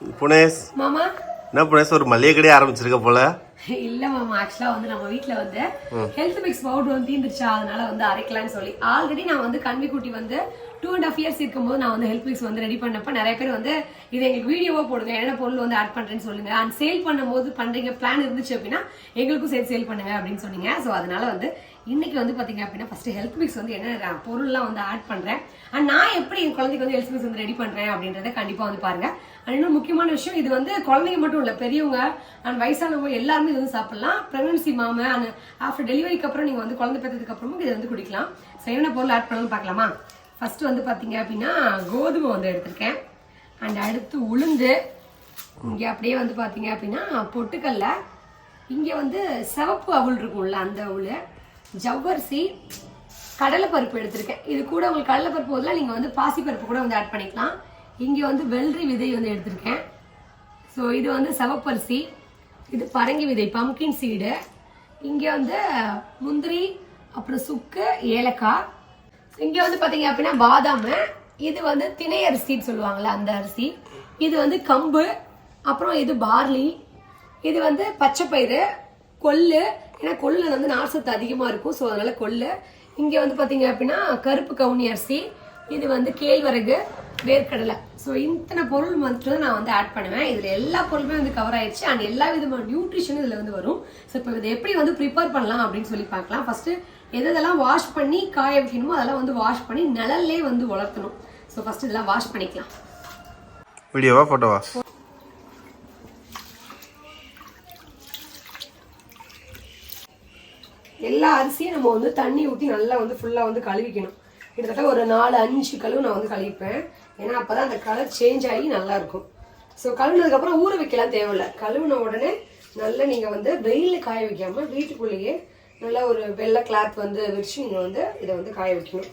புனேஷ் மாமா என்ன புனேஷ் ஒரு மளிகை கடையே ஆரம்பிச்சிருக்க போல. இல்ல மாமா, ஆக்சுவலா வந்து நம்ம வீட்ல வந்து ஹெல்த் மிக்ஸ் பவுடர் வந்து தீந்துருச்சா, அதனால வந்து அரைக்கலாம்னு சொல்லி ஆல்ரெடி நான் வந்து கல்வி குட்டி வந்து 2.5 years இருக்கும்போது நான் வந்து ஹெல்த் மிக்ஸ் வந்து ரெடி பண்ணப்ப நிறைய பேர் வந்து இது எங்களுக்கு வீடியோவா போடுங்க, என்னென்ன பொருள் வந்து ஆட் பண்றேன்னு சொல்லுங்க, அண்ட் சேல் பண்ணும்போது பண்றீங்க பிளான் இருந்துச்சு அப்படின்னா எங்களுக்கும் சேர்த்து சேல் பண்ணுங்க அப்படின்னு சொன்னீங்க. ஸோ அதனால வந்து இன்னைக்கு வந்து பாத்தீங்க அப்படின்னா ஃபர்ஸ்ட் ஹெல்த் மிக்ஸ் வந்து என்ன பொருள்லாம் வந்து ஆட் பண்றேன் அண்ட் நான் எப்படி என் குழந்தைக்கு வந்து ஹெல்த் மிக்ஸ் வந்து ரெடி பண்றேன் அப்படின்றத கண்டிப்பா வந்து பாருங்க. அண்ட் இன்னும் முக்கியமான விஷயம், இது வந்து குழந்தைங்க மட்டும் இல்ல, பெரியவங்க அண்ட் வயசானவங்க எல்லாருமே இது வந்து சாப்பிடலாம். பிரெக்னன்சி மாம அண்ட் ஆஃப்டர் டெலிவரிக்கு அப்புறம் நீங்க வந்து குழந்தை பெற்றதுக்கு அப்புறமும் இதை வந்து குடிக்கலாம். ஸோ என்ன பொருள் ஆட் பண்ணணும்னு பார்க்கலாமா? ஃபர்ஸ்ட் வந்து பாத்தீங்க அப்படின்னா கோதுமை வந்து எடுத்திருக்கேன் அண்ட் அடுத்து உளுந்து, இங்க அப்படியே வந்து பாத்தீங்க அப்படின்னா பொட்டுக்கல்ல, இங்க வந்து சிவப்பு அவல் இருக்கும்ல அந்த அவல், ஜவ்வரிசி, கடலைப்பருப்பு எடுத்திருக்கேன். இது கூட உங்களுக்கு கடலைப்பருப்பு பதிலாக நீங்க வந்து பாசிப்பருப்பு கூட வந்து ஆட் பண்ணிக்கலாம். இங்க வந்து வெள்ளரி விதை வந்து எடுத்திருக்கேன். ஸோ இது வந்து சிவப்பரிசி, இது பரங்கி விதை பம்கின் சீடு, இங்க வந்து முந்திரி, அப்புறம் சுக்கு, ஏலக்காய், இங்க வந்து பாத்தீங்க அப்படின்னா பாதாம், இது வந்து திணை அரிசின்னு சொல்லுவாங்கல்ல அந்த அரிசி, இது வந்து கம்பு, அப்புறம் இது பார்லி, இது வந்து பச்சை பயிறு, கொள்ளு, ஏன்னா கொள்ளுல வந்து நார்சத்து அதிகமா இருக்கும், ஸோ அதனால கொள்ளு. இங்க வந்து பாத்தீங்க அப்படின்னா கருப்பு கவுனி அரிசி, இது வந்து கேழ்வரகு, வேர்க்கடலை. ஸோ இத்தனை பொருள் மட்டும் நான் வந்து ஆட் பண்ணுவேன். இதுல எல்லா பொருளுமே வந்து கவர் ஆயிடுச்சு அண்ட் எல்லா விதமான நியூட்ரிஷனும் இதுல வந்து வரும். ஸோ இப்போ இதை எப்படி வந்து ப்ரிப்பேர் பண்ணலாம் அப்படின்னு சொல்லி பார்க்கலாம். ஃபர்ஸ்ட் எதெல்லாம் வாஷ் பண்ணி காய வைக்கணுமோ அதெல்லாம் வந்து வாஷ் பண்ணி நிழல்லே வந்து வளர்த்தணும். ஸோ ஃபர்ஸ்ட் இதெல்லாம் வாஷ் பண்ணிக்கலாம். வீடியோவா போட்டோவா? எல்லா அரிசியும் நம்ம வந்து தண்ணி ஊற்றி நல்லா வந்து ஃபுல்லாக வந்து கழுவிக்கணும். கிட்டத்தட்ட ஒரு 4-5 கழுவு நான் வந்து கழுவிப்பேன். ஏன்னா அப்பதான் அந்த கலர் சேஞ்ச் ஆகி நல்லா இருக்கும். ஸோ கழுவுனதுக்கு அப்புறம் ஊற வைக்கலாம் தேவையில்லை. கழுவுன உடனே நல்லா நீங்க வந்து வெயில காய வைக்காம வீட்டுக்குள்ளேயே நல்லா ஒரு வெள்ளை கிளாத் வந்து விரிச்சு நீங்க வந்து இதை வந்து காய வைக்கணும்.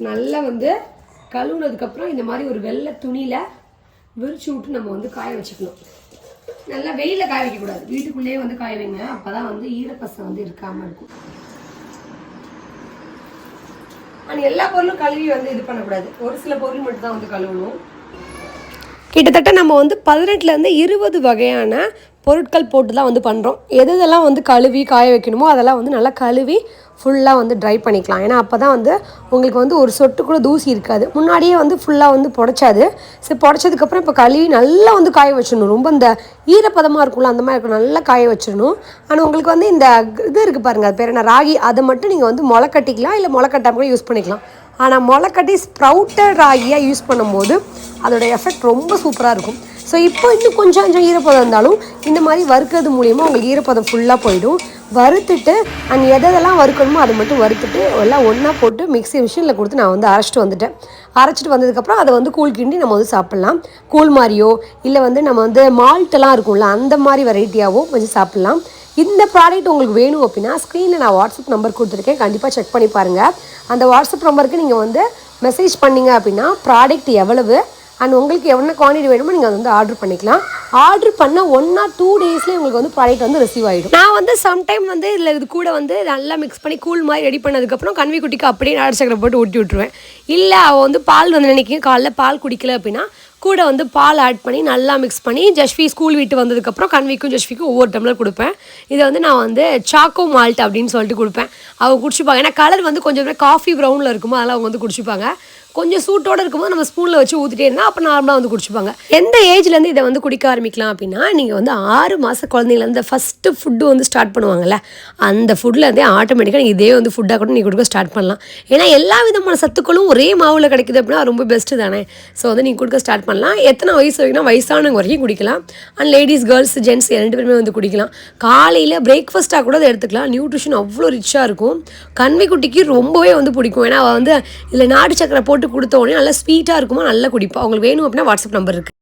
நல்லா வந்து கழுவுனதுக்கு அப்புறம் இந்த மாதிரி ஒரு வெள்ளை துணியில விரிச்சு விட்டு நம்ம வந்து காய வச்சுக்கணும். நல்லா வெயில காய வைக்க கூடாது, வீட்டுக்குள்ளேயே வந்து காய வைங்க, அப்பதான் வந்து ஈரப்பசை வந்து இருக்காம இருக்கும். ஆனால் எல்லா பொருளும் கழுவி வந்து இது பண்ணக்கூடாது, ஒரு சில பொருள் மட்டும் தான் வந்து கழுவணும். கிட்டத்தட்ட நம்ம வந்து 18லேருந்து 20 வகையான பொருட்கள் போட்டு தான் வந்து பண்ணுறோம். எதெல்லாம் வந்து கழுவி காய வைக்கணுமோ அதெல்லாம் வந்து நல்லா கழுவி ஃபுல்லாக வந்து ட்ரை பண்ணிக்கலாம். ஏன்னா அப்போ தான் வந்து உங்களுக்கு வந்து ஒரு சொட்டு கூட தூசி இருக்காது. முன்னாடியே வந்து ஃபுல்லாக வந்து புடைச்சாது. சரி, புடைச்சதுக்கப்புறம் இப்போ கழுவி நல்லா வந்து காய வச்சிடணும். ரொம்ப இந்த ஈரப்பதமாக இருக்கும்ல அந்த மாதிரி இருக்கும், நல்லா காய வச்சிடணும். ஆனால் உங்களுக்கு வந்து இந்த இது இருக்குது பாருங்கள், அது பேர் என்ன, ராகி, அதை மட்டும் நீங்கள் வந்து முளை கட்டிக்கலாம், இல்லை முளை கட்டாமல் கூட யூஸ் பண்ணிக்கலாம். ஆனால் முளை கட்டி ஸ்ப்ரவுட்டட் ராகியாக யூஸ் பண்ணும்போது அதோட எஃபெக்ட் ரொம்ப சூப்பராக இருக்கும். ஸோ இப்போ இன்னும் கொஞ்சம் ஈரப்பதம் இருந்தாலும் இந்த மாதிரி வறுக்கிறது மூலிமா உங்களுக்கு ஈரப்பதம் ஃபுல்லாக போயிடும். வறுத்துட்டு அண்ட் எதெல்லாம் வறுக்கணுமோ அதை மட்டும் வறுத்துட்டு எல்லாம் ஒன்றா போட்டு மிக்ஸி மிஷினில் கொடுத்து நான் வந்து அரைச்சிட்டு வந்ததுக்கப்புறம் அதை வந்து கூழ் கிண்டி நம்ம வந்து சாப்பிட்லாம். கூழ் மாதிரியோ இல்லை வந்து நம்ம வந்து மால்ட்டெல்லாம் இருக்கும்ல அந்த மாதிரி வெரைட்டியாகவோ கொஞ்சம் சாப்பிட்லாம். இந்த ப்ராடக்ட் உங்களுக்கு வேணும் அப்படின்னா ஸ்க்ரீனில் நான் வாட்ஸ்அப் நம்பர் கொடுத்துருக்கேன், கண்டிப்பாக செக் பண்ணி பாருங்கள். அந்த வாட்ஸ்அப் நம்பருக்கு நீங்கள் வந்து மெசேஜ் பண்ணிங்க அப்படின்னா ப்ராடக்ட் எவ்வளவு அண்ட் உங்களுக்கு எவ்வளோ குவான்டிட்டி வேணுமோ நீங்கள் வந்து ஆர்டர் பண்ணிக்கலாம். ஆர்டர் பண்ண 1 or 2 டேஸ்லேயே உங்களுக்கு வந்து ப்ராடக்ட் வந்து ரிசீவ் ஆகிடும். நான் வந்து சம்டைம் வந்து இதில் இது கூட வந்து நல்லா மிக்ஸ் பண்ணி கூழ் மாதிரி ரெடி பண்ணதுக்கப்புறம் கன்வி குட்டிக்கு அப்படியே நாட்டு சக்கரை போட்டு ஊட்டி விட்டுருவேன். இல்லை அவள் வந்து பால் வந்து நினைக்கிறேன் காலைல பால் குடிக்கல அப்படின்னா கூட வந்து பால் ஆட் பண்ணி நல்லா மிக்ஸ் பண்ணி ஜஷ்வி ஸ்கூல் விட்டு வந்ததுக்கப்புறம் கன்விக்கும் ஜஷ்விக்கும் ஒவ்வொரு டம்ளர் கொடுப்பேன். இதை வந்து நான் வந்து சாக்கோ மால்ட் அப்படின்னு சொல்லிட்டு கொடுப்பேன். அவங்க குடிச்சுப்பாங்க. ஏன்னா கலர் வந்து கொஞ்சம் காஃபி ப்ரௌனில் இருக்குமோ அதெல்லாம் அவங்க வந்து குடிச்சுப்பாங்க. கொஞ்சம் சூட்டோடு இருக்கும்போது நம்ம ஸ்பூனில் வச்சு ஊற்றிட்டே இருந்தால் அப்போ நார்மலாக வந்து குடிச்சுப்பாங்க. எந்த ஏஜ்லேருந்து இதை வந்து குடிக்க ஆரம்பிக்கலாம் அப்படின்னா, நீங்கள் வந்து 6 மாத குழந்தைங்கலேருந்து ஃபஸ்ட்டு ஃபுட்டு வந்து ஸ்டார்ட் பண்ணுவாங்கள்ல, அந்த ஃபுட்லேருந்தே ஆட்டோமேட்டிக்காக நீங்கள் இதே வந்து ஃபுட்டாக கூட நீங்கள் கொடுக்க ஸ்டார்ட் பண்ணலாம். ஏன்னா எல்லா விதமான சத்துக்களும் ஒரே மாவில் கிடைக்குது அப்படின்னா ரொம்ப பெஸ்ட்டு தானே. ஸோ வந்து நீங்கள் கொடுக்க ஸ்டார்ட் பண்ணலாம். எத்தனை வயசு வரைக்கும்னா வயசானவங்க வரைக்கும் குடிக்கலாம். அண்ட் லேடிஸ், கேர்ள்ஸ், ஜென்ட்ஸ் 2 பேருமே வந்து குடிக்கலாம். காலையில் பிரேக்ஃபாஸ்ட்டாக கூட அதை எடுத்துக்கலாம். நியூட்ரிஷன் அவ்வளோ ரிச்சாக இருக்கும். கன்வி குட்டிக்கு ரொம்பவே வந்து பிடிக்கும். ஏன்னா அவள் வந்து இதில் நாட்டு சக்கரை போட்டு கொடுத்த உடனே நல்லா ஸ்வீட்டாக இருக்குமா, நல்லா குடிப்பா. அவங்களுக்கு வேணும் அப்படின்னா வாட்ஸ்அப் நம்பர் இருக்குது.